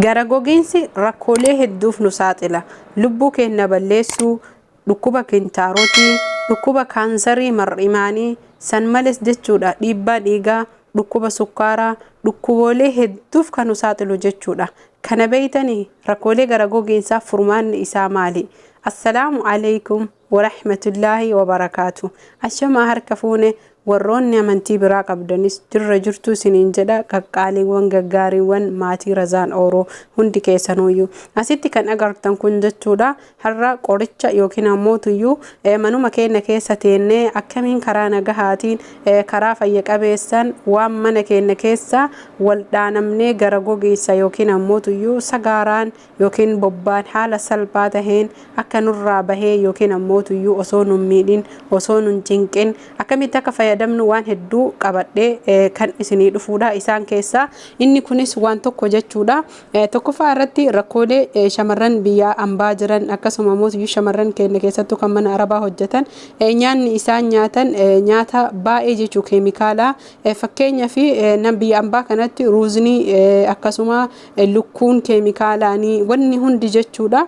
Gara gogiinsi rakkoolee hedduuf nu saaxila. Lubbuu keenya balleessuu, dhukkuba kintaarootii, dhukkuba kaansarii mar'imaanii, san malees jechuudha dhiibbaa dhiigaa, dhukkuba sukkaaraa, dhukkuboolee hedduuf kan nu saaxilu jechuudha. Kana beeytanii rakkoolee gara gogiinsaaf furmaanni isaa maali? Assalaamu alaykum wa rahmatullaahi wa barakaatu. Ashamaa harka fuune warroonni amantii biraa qabdanis dirra jirtu isiniin jedha qaqqaaliiwwan gaggaariiwwan maatii Razaan Ooroo hundi keessanuyyuu asitti kan agartan kun jechuudha har'a qoricha yookiin ammoo tuyyuu manuma keenya keessa teennee akkamiin karaa nagahaatiin karaa fayya qabeessan waan mana keenya keessa wal dhaanamnee gara gogiinsa yookiin ammoo tuyyuu sagaaraan yookiin bobbaan haala salphaa taheen akka nurraa bahee yookiin ammoo tuyyuu osoo nun miidhin osoo nun cinqin akkamitti akka fayyadamnu waan hedduu qabadhee kan isinii dhufuudha. Isaan keessaa inni kunis waan tokko jechuudha. Tokkoffaa irratti rakkoolee shamarran biyya ambaa jiran akkasuma immoo shamarran keenya keessattuu kan mana arabaa hojjetan nyaanni isaan nyaatan nyaata baay'ee jechuu keemikaalaa fakkeenyaa fi nan biyya ambaa kanatti ruuznii akkasuma lukkuun keemikaalaanii wanni hundi jechuudha.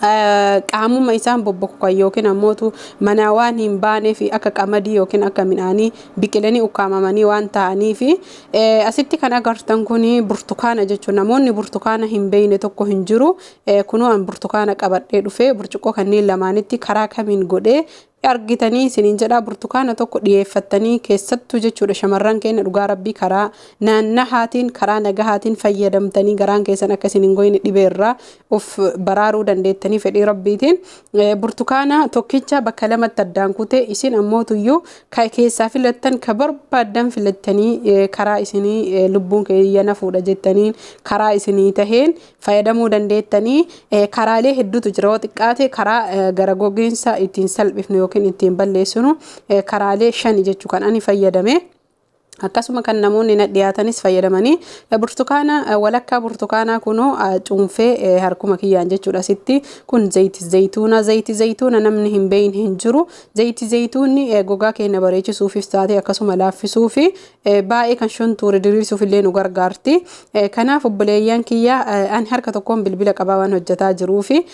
Qaamuma isaan bobbokan yookiin ammoo mana waan hin baanee fi akka qamadii yookiin akka midhaanii biqilanii ukkaamamanii waan ta'anii fi asitti kan agartan kun burtukaana jechuun namoonni burtukaana hin beeyne tokko hin jiru. Kunoo an burtukaana qabadhee dhufee burcuqqoo kanneen lamaanitti karaa kamiin godhee argitanii isiniin jedha burtukaana tokko dhiyeeffattanii keessattuu jechuudha shamarran keenya dhugaa rabbii karaa naannahaatiin karaa nagahaatiin fayyadamtanii garaan keessan akka isiniin goyne dhibeerraa of baraaruu dandeettanii fedhii rabbiitiin burtukaana tokkicha bakka lamatti addaan kutee isin ammoo tuyyuu keessaa filattan ka barbaadan filattanii karaa isinii lubbuun keeyyana fuudha jettaniin karaa isinii taheen fayyadamuu dandeettanii karaalee hedduutu jira yoo xiqqaate karaa gara gogiinsa ittiin salphifnu yookiin ittiin balleessinu karaalee 5 jechuu kan ani fayyadame akkasuma kan namoonni na dhiyaatanis fayyadamanii burtukaana walakkaa burtukaanaa kunoo cuunfee harkuma kiyyaan jechuudha. Sitti kun zayti zaytuuna namni hin beeyin hin jiru. Zayti zaytuunni gogaa keenya bareechisuufis taate akkasuma laaffisuuf baay'ee kan shuntuure diriirsuuf illee nu gargaarti. Kanaaf obboleeyyan kiyya an harka tokkoon bilbila qabaa waan hojjetaa jiruufi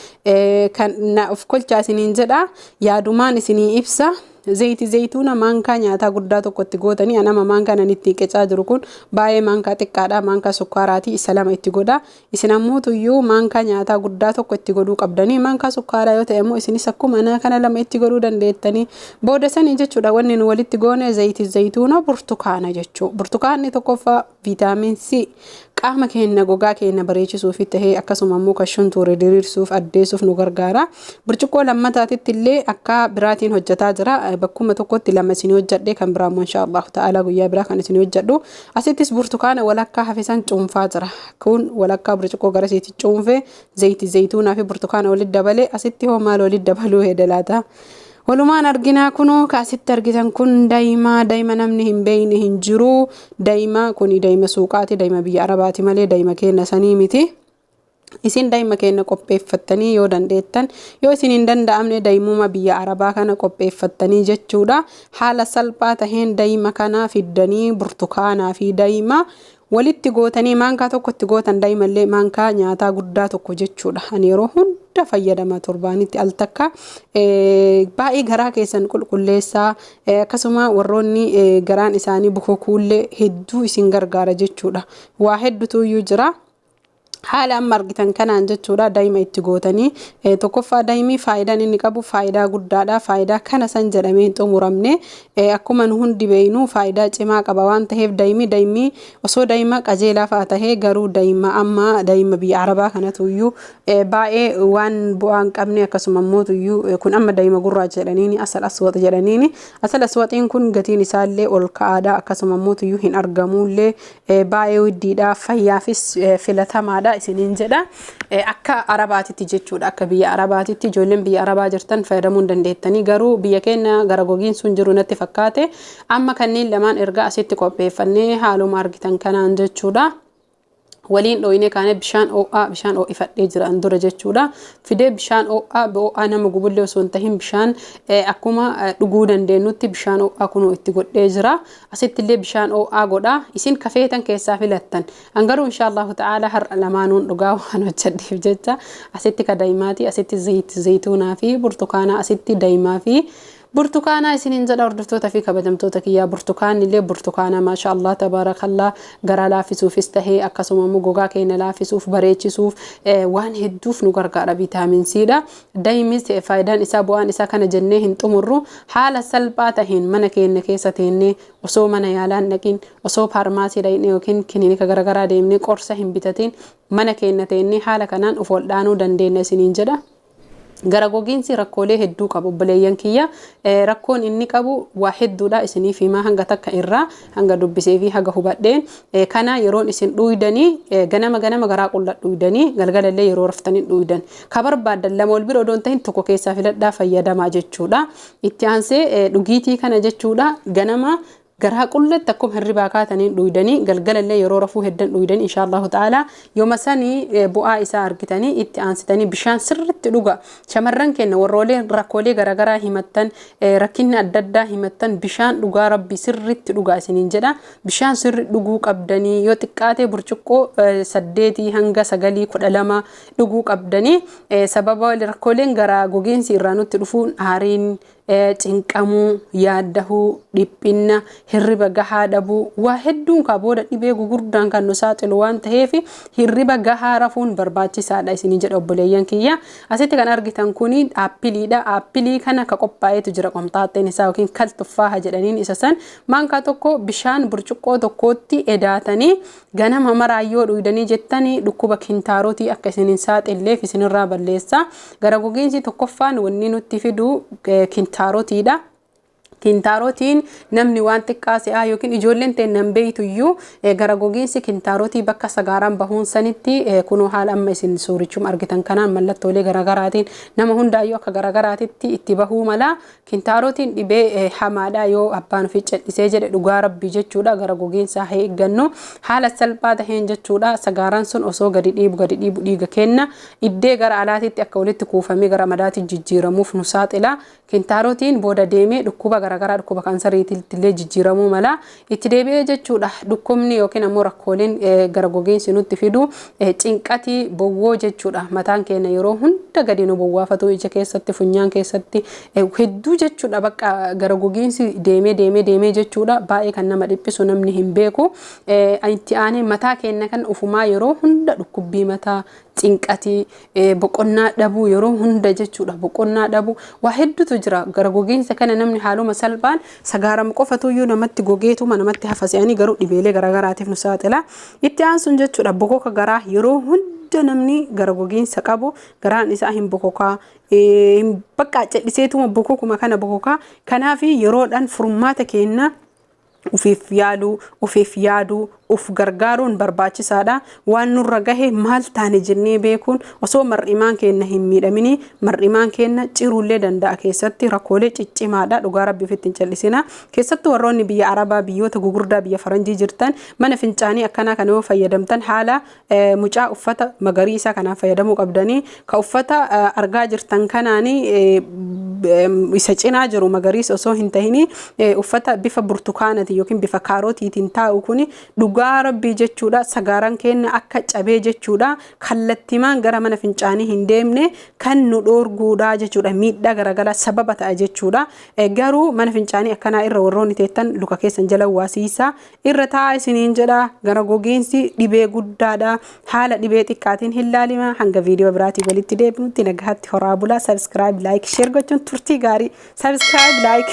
kan of kolchaa isiniin jedha yaadumaan isinii ibsa. Zayti zaytuuna maankaa nyaataa guddaa tokkotti gootanii anama maankaa nan itti qecaa jiru kun baay'ee maankaa xiqqaadha maankaa sukkaaraatii isa lama itti godha. Isin ammoo tuyyuu maankaa nyaataa guddaa tokko itti godhuu qabdanii maankaa sukkaaraa yoo ta'e immoo isinis akkuma kana lama itti godhuu dandeettanii booda sanii jechuudha. Wanni nu walitti goone zayti zaytuuna burtukaana jechuudha. Burtukaanni tokkoffaa viitaamin C qaama keenya gogaa keenya bareechisuuf tahee akkasuma immoo kan shuntuure diriirsuuf addeessuuf nu gargaara. Burcuqqoo lammataatitti illee akka biraatiin hojjetaa jira. Bakkuma tokkotti lama isin hojjedhe kan biraa immoo inshallah ta'ala guyyaa biraa kan isin hojjedhu. Asittis burtukaana walakkaa hafisan cuunfaa jira. Kun walakkaa burcuqqoo gara isiitti cuunfee zayti zaytuunaa fi burtukaana walitti dabalee asitti hoo maal walitti dabaluu hedalaata. Walumaan arginaa kunoo kaasitti argitan kun daa'ima namni hin beeyne hin jiru. Daa'ima kuni daa'ima suuqaati daa'ima biyya arabaati malee daa'ima keenya sanii miti. Isin daa'ima keenya qopheeffattanii yoo dandeettan yoo isin hin danda'amne daa'imuma biyya arabaa kana qopheeffattanii jechuudha. Haala salphaa taheen daa'ima kana fiddanii burtukaanaa fi daa'ima walitti gootanii maankaa tokkotti gootan daa'imallee maankaa nyaataa guddaa tokko jechuudha. Ani yeroo hunda fayyadama torbaanitti al takka baay'ee garaa keessan qulqulleessaa akkasuma warroonni garaan isaanii bukokuullee hedduu isin gargaara jechuudha. Waa hedduutu iyyuu jira. Haala amma argitan kanaan jechuudha daa'ima itti gootanii tokkoffaa daa'imii faayidaan inni qabu faayidaa guddaadha. Faayidaa kana san jedhamee hin xumuramne akkuma nu hundi beeynu faayidaa cimaa qaba waan ta'eef daa'imii osoo daa'ima qajeelaa fa'aa tahee garuu daa'ima amma daa'ima biyya arabaa kanatu iyyuu baay'ee waan bu'aa hin qabne akkasuma immoo iyyuu kun amma daa'ima gurraacha jedhaniini asal aswat jedhaniini asal aswatiin kun gatiin isaallee ol ka'aadha akkasuma immoo iyyuu hin argamullee baay'ee widdiidha fayyaafis filatamaadha. Isiniin jedha akka arabaatitti jechuudha. Akka biyya arabaatitti ijoolleen biyya arabaa jirtan fayyadamuu dandeettanii garuu biyya keenya gara gogiinsuun jiru natti fakkaate amma kanneen lamaan erga asitti qopheeffannee haaluma argitan kanaan jechuudha. waliin dhoyne kaane bishaan ifadhee jira andura jechuudha fidee bishaan oo'aa nama gubullee osoo hin tahin bishaan akkuma dhuguu dandeenyutti bishaan oo'aa kunoo itti godhee jira asitti illee bishaan oo'aa godha isin kafeetan keessaa filattan angaruu inshaallahu ta'ala har'a lamaanuun dhugaa waan hojjedheef jecha asitti ka daa'imaati asitti zayituunaa fi burtukaana asitti daa'imaa fi burtukaana isinin jedha hordoftoota fi kabajamtoota kiyyaa burtukaanni illee burtukaana maashaallah tabarakallah gara laafisuufis tahee akkasuma immoo gogaa keenya laafisuuf bareechisuuf waan hedduuf nu gargaara viitaamin C dha daa'imis faayidaan isaa bu'aan isaa kana jennee hin xumurru haala salphaa taheen mana keenya keessa teennee osoo mana yaalaan dhaqin osoo faarmaasii dhaqnee yookiin kiliinika garagaraa deemnee qorsa hin bitatin mana keenya teennee haala kanaan of wal'aanuu dandeenya isiniin jedha gara gogiinsi rakkoolee hedduu qabu buleeyyan kiyya rakkoon inni qabu waa hedduudha isiniif himaa hanga takka irraa hanga dubbisee fi haga hubadheen kana yeroon isin dhuydanii ganama garaa qulla dhuydanii galgalallee yeroo raftanii dhuydan ka barbaadan lama wal bira odoon tahin tokko keessaa filadhaa fayyadamaa jechuudha itti aansee dhugiitii kana jechuudha ganama garaa qullatti akkuma hirribaa kaataniin dhuydanii galgalallee yeroo rafuu heddan dhuydanii inshaallahu ta'ala yooma sanii bu'aa isaa argitanii itti aansitanii bishaan sirritti dhuga shamarran keenya warroolee rakkoolee garagaraa himattan rakkinni adda addaa himattan bishaan dhugaa rabbi sirritti dhugaa isiniin jedha bishaan sirri dhuguu qabdanii yoo xiqqaatee burcuqqoo 8 hanga 9 12 dhuguu qabdanii sababa rakkooleen garaa gogiinsi irraa nutti dhufuun aariin cinqamuu yaaddahuu dhiphina hirriba gahaa dhabuu waa hedduun ka booda dhibee gugurdaan kan nu saaxilu waan ta'eef hirriba gahaa rafuun barbaachisaadha isinii jedha obboleeyyan kiyya asitti kan argitan kuni aappiliidha aappilii kana ka qophaa'eetu jira qomxaaxxeen isaa yookiin kal tuffaaha jedhaniin isa san maankaa tokko bishaan burcuqqoo tokkootti edaatanii ganama maraayyoo dhuydanii jettanii dhukkuba kintaarotii akka isiniin saaxilleef isinirraa balleessa gara gogiinsi tokkoffaan wanni nutti fidu kintaarotiidha kintaarotiin namni waan xiqqaasee yookiin ijoolleen teennan beeytuyyuu gara gogiinsi kintaarotii bakka sagaaraan bahuun sanitti kunoo haala amma isin suurichum argitan kanaan mallattoolee garagaraatiin nama hundaayyuu akka garagaraatitti itti bahuu mala kintaarotiin dhibee hamaadha yoo abbaan ofii callisee jedhe dhugaa rabbii jechuudha gara gogiinsaa haa eeggannu haala salphaa taheen jechuudha sagaaraan sun osoo gadi dhiibu dhiiga kenna iddee gara alaatitti akka walitti kuufamee gara madaatti jijjiiramuuf nu saaxila kintaarotiin booda deemee dhukkuba garagaraa dhukkuba kansariitti illee jijjiiramuu mala itti deebi'ee jechuudha dhukkubni yookiin ammoo rakkooleen gara gogiinsi nutti fidu cinqatii bowwoo jechuudha mataan keenya yeroo hunda gadi nu bowwaafatu ija keessatti funyaan keessatti hedduu jechuudha bakka gara gogiinsi deemee jechuudha baay'ee kan nama dhiphisu namni hin beeku itti aanee mataa keenya kan ufumaa yeroo hunda dhukkubbii mataa cinqatii boqonnaa dhabuu yeroo hunda jechuudha boqonnaa dhabuu waa hedduutu jira gara gogiinsa kana namni haaluma salphaan sagaaram qofatuyyuu namatti gogeetuma namatti hafasanii garuu dhibeelee garagaraatiif nu saaxila itti aansuun jechuudha bokoka garaa yeroo hunda namni gara gogiinsa qabu garaan isaa hin bokokaa bakka calliseetuma bokokuma kana bokokaa kanaaf yeroodhaan furmaata kenna ufiif yaaduu uf gargaaruun barbaachisaadha waan nurra gahe maal taane jennee beekuun osoo mar'imaan keenya hin miidhamini mar'imaan keenya ciruullee danda'a keessatti rakkoolee ciccimaadha dhugaa rabbii ofitti hin callisina keessattuu warroonni biyya arabaa biyyoota gugurdaa biyya faranjii jirtan mana fincaanii akkanaa kana yoo fayyadamtan haala mucaa uffata magariisa kanaan fayyadamuu qabdanii ka uffata argaa jirtan kanaanii isa cinaa jiru magariisa osoo hin tahini uffata bifa burtukaanati yookiin bifa kaarootiitiin taa'u kuni dhugaa rabbii jechuudha sagaaraan keenya akka cabee jechuudha kallattimaan gara mana fincaanii hin deemne kan nu dhoorguudha jechuudha miidhaa garagala sababa ta'a jechuudha garuu mana fincaanii akkanaa irra warroonni teettan luka keessan jala waasiisa irra ta'a isiniin jedha gara gogiinsi dhibee guddaadha haala dhibee xiqqaatiin hin laalima hanga viidiyoo biraatii walitti deebinutti nagaatti horaa bulaa subscribe like share gochuun turtii gaarii subscribe like